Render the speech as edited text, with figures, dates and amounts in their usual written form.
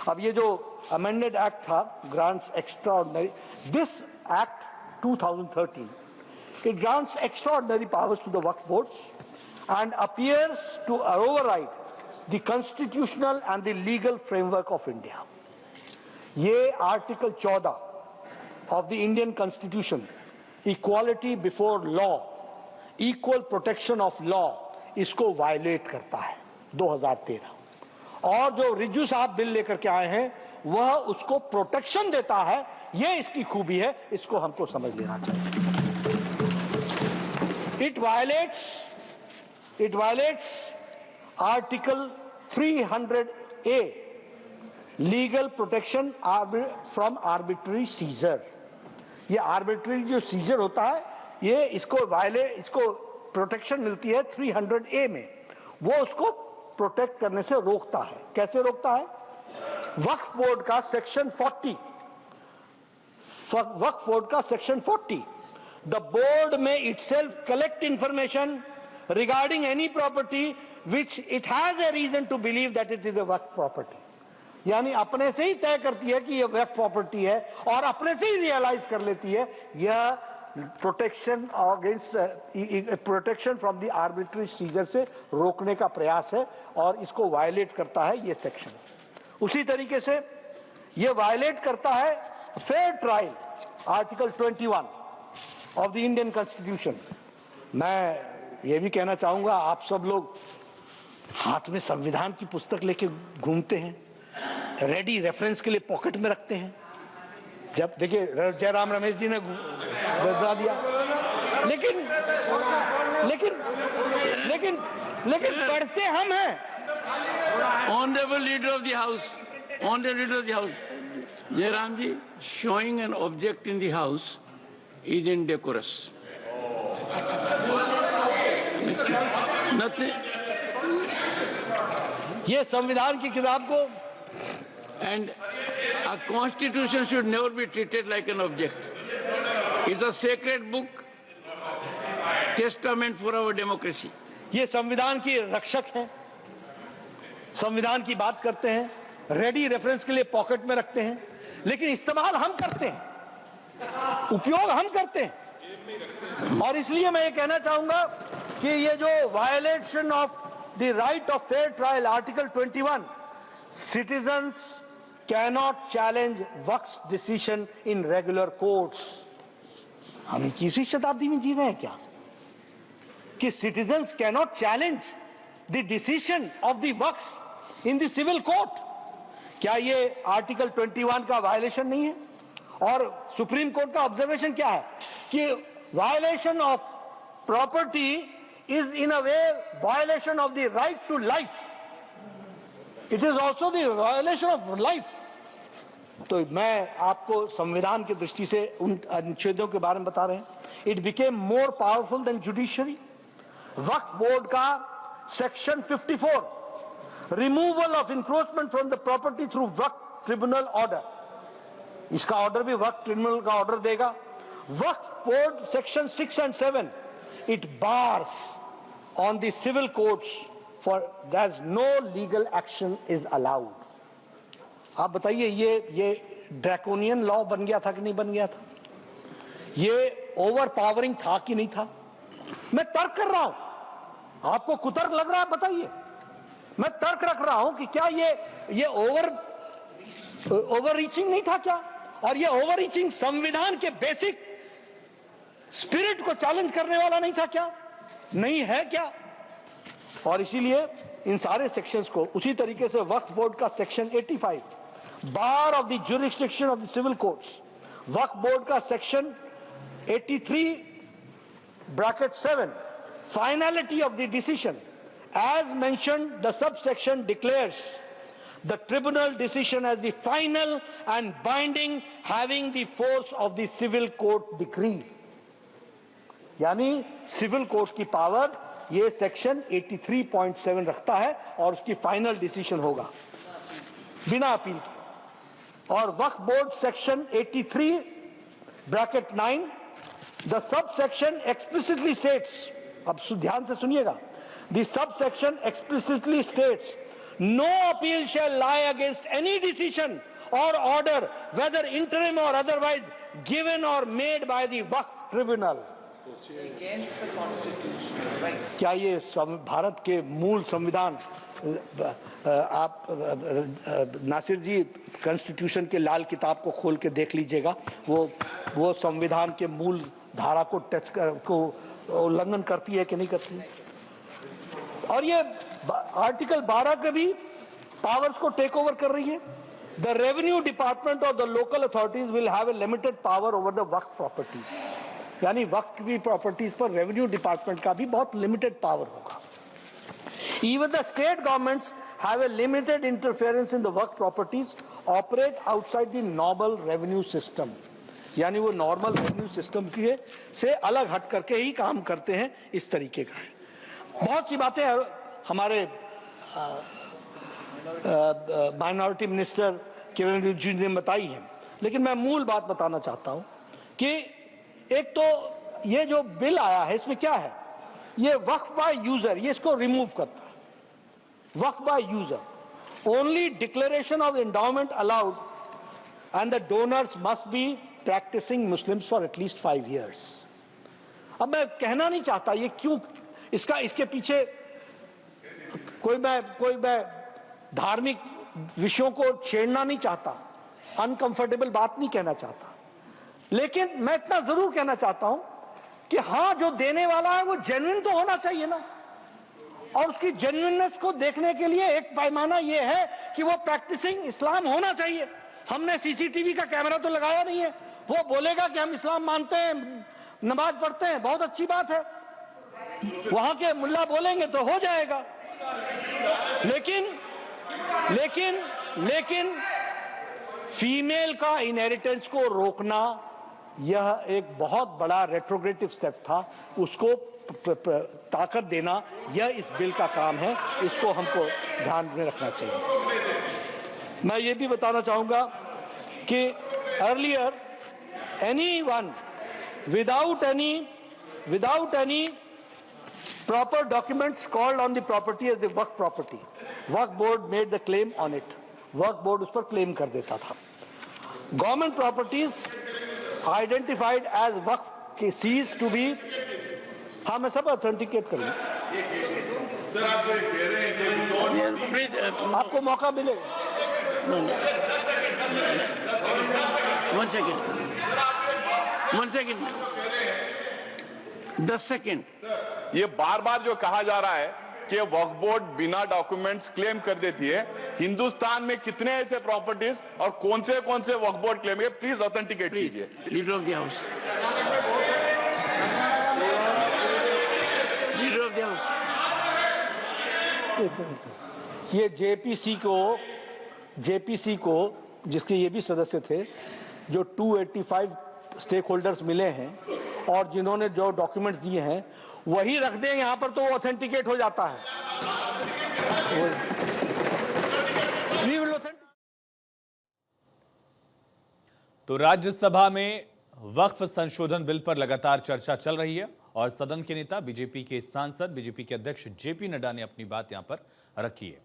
अब ये जो अमेंडेड एक्ट था grants extraordinary, this act 2013, it grants extraordinary powers to the Waqf boards and appears to override the constitutional and the legal framework of India. ये article 14 of the Indian Constitution, equality before law, equal protection of law, इसको violet करता है 2013। और जो रिजू साहब bill लेकर के आए हैं वह उसको प्रोटेक्शन देता है। ये इसकी खूबी है, इसको हमको समझ लेना चाहिए। It violates Article 300A, legal protection from arbitrary seizure। ये arbitrary जो seizure होता है, ये इसको प्रोटेक्शन मिलती है 300A में, वो उसको प्रोटेक्ट करने से रोकता है। कैसे रोकता है? वक्फ बोर्ड का सेक्शन 40, वक्फ बोर्ड का section 40, the board may itself collect information regarding any property which it has a reason to believe that it is a waqf property। यानी अपने से ही तय करती है कि यह वक्फ प्रॉपर्टी है और अपने से ही रियलाइज कर लेती है। यह protection against protection from the arbitrary seizure से रोकने का प्रयास है और इसको वायलेट करता है ये सेक्शन। उसी तरीके से यह वायलेट करता है fair trial, article 21 of the Indian constitution. मैं ये भी कहना चाहूंगा, आप सब लोग हाथ में संविधान की पुस्तक लेके घूमते हैं, रेडी रेफरेंस के लिए पॉकेट में रखते हैं। जब देखिए जयराम रमेश जी ने बता दिया, लेकिन लेकिन लेकिन लेकिन पढ़ते हम हैं। Honourable leader of the house, honourable leader of the house, Jairam ji, showing an object in the house is indecorous. Nothing. ये संविधान की किताब को, and a constitution should never be treated like an object. It's a sacred book, testament for our democracy. ये संविधान की रक्षक हैं, संविधान की बात करते हैं, रेडी रेफरेंस के लिए पॉकेट में रखते हैं, लेकिन इस्तेमाल हम करते हैं, उपयोग हम करते हैं। और इसलिए मैं ये कहना चाहूंगा कि ये जो violation of the right of fair trial, article 21, citizens cannot challenge Waqf decision in regular courts. हम 21वीं शताब्दी में जी रहे हैं क्या कि citizens cannot challenge the decision of the Waqf in the civil court? क्या ये आर्टिकल 21 का वायलेशन नहीं है? और सुप्रीम कोर्ट का ऑब्जर्वेशन क्या है कि violation of property is in a way violation of the right to life, it is also the violation of life. तो मैं आपको संविधान की दृष्टि से उन अनुच्छेदों के बारे में बता रहे हैं। It became more powerful than judiciary. Waqf board का section 54, removal of encroachment from the property through Waqf tribunal order, इसका ऑर्डर भी वक्फ ट्रिब्यूनल का ऑर्डर देगा। Waqf board section 6 and 7, it bars on the civil courts for there's no legal action is allowed। आप बताइए ये draconian law बन गया था कि नहीं बन गया था? ये ओवर पावरिंग था कि नहीं था? मैं तर्क कर रहा हूं, आपको कुतर्क लग रहा है? बताइए। मैं तर्क रख रहा हूं कि क्या ये ओवर रीचिंग नहीं था क्या? और ये ओवर रीचिंग संविधान के बेसिक स्पिरिट को चैलेंज करने वाला नहीं था क्या? नहीं है क्या? और इसीलिए इन सारे सेक्शंस को, उसी तरीके से वक्फ बोर्ड का section 85, bar of the jurisdiction of the civil courts, Waqf board का section 83 bracket 7, finality of the decision, as mentioned, the subsection declares the tribunal decision as the final and binding, having the force of the civil court decree। यानी civil court की power ये section 83.7 रखता है और उसकी final decision होगा बिना appeal के। और Waqf board section 83 bracket 9, the subsection explicitly states, अब ध्यान से सुनिएगा, the subsection explicitly states No appeal shall lie against any decision or order, whether interim or otherwise, given or made by the Waqf Tribunal. Against the constitutional rights. क्या ये भारत के मूल संविधान, आप नासिर जी कॉन्स्टिट्यूशन के लाल किताब को खोल के देख लीजिएगा, वो संविधान के मूल धारा को को उल्लंघन करती है कि नहीं करती है। और ये आर्टिकल 12 के भी पावर्स को टेक ओवर कर रही है। द रेवेन्यू डिपार्टमेंट और the local authorities will have a limited power over the Waqf properties, यानी वक्फ की प्रॉपर्टीज पर रेवेन्यू डिपार्टमेंट का भी बहुत लिमिटेड पावर होगा। Even the state governments have a limited interference in the work properties, operate outside the normal revenue system. यानी वो normal revenue system की से अलग हट करके ही काम करते हैं, इस तरीके का है। बहुत सी बातें हमारे माइनॉरिटी मिनिस्टर किरण रिजिजू ने बताई हैं, लेकिन मैं मूल बात बताना चाहता हूं कि एक तो ये जो बिल आया है इसमें क्या है, ये वक्फ बाय यूजर, ये इसको रिमूव करता है। Waqf by user, only declaration of endowment allowed and the donors must be practicing Muslims for at least 5 years। अब मैं कहना नहीं चाहता ये क्यों, इसके पीछे कोई मैं धार्मिक विषयों को छेड़ना नहीं चाहता, अनकंफर्टेबल बात नहीं कहना चाहता, लेकिन मैं इतना जरूर कहना चाहता हूं कि हाँ, जो देने वाला है वो जेन्युइन तो होना चाहिए ना, और उसकी जेन्युइननेस को देखने के लिए एक पैमाना ये है कि वो प्रैक्टिसिंग इस्लाम होना चाहिए। हमने सीसीटीवी का कैमरा तो लगाया नहीं है, वो बोलेगा कि हम इस्लाम मानते हैं, नमाज पढ़ते हैं, बहुत अच्छी बात है, वहां के मुल्ला बोलेंगे तो हो जाएगा। लेकिन फीमेल का इनहेरिटेंस को रोकना यह एक बहुत बड़ा रेट्रोग्रेटिव स्टेप था, उसको ताकत देना यह इस बिल का काम है, इसको हमको ध्यान में रखना चाहिए। मैं ये भी बताना चाहूंगा कि earlier anyone without any proper documents called on the property as the work property, work board made the claim on it, work board उस पर claim कर देता था। Government properties identified as work ceased to be, हाँ मैं सब authenticate करूँगा, आपको मौका मिलेगा। One second. 10 सेकेंड। ये बार बार जो कहा जा रहा है कि वक्फ बोर्ड बिना डॉक्यूमेंट्स क्लेम कर देती है, हिंदुस्तान में कितने ऐसे प्रॉपर्टीज और कौन से वक्फ बोर्ड क्लेम है, प्लीज ऑथेंटिकेट कीजिए। Leader of the house, leader of the house, ये जेपीसी को जिसके ये भी सदस्य थे, जो 285 स्टेक होल्डर्स मिले हैं और जिन्होंने जो डॉक्यूमेंट्स दिए हैं वही रख दें यहां पर, तो वो ऑथेंटिकेट हो जाता है। तो राज्यसभा में वक्फ संशोधन बिल पर लगातार चर्चा चल रही है और सदन के नेता बीजेपी के सांसद, बीजेपी के अध्यक्ष जेपी नड्डा ने अपनी बात यहां पर रखी है।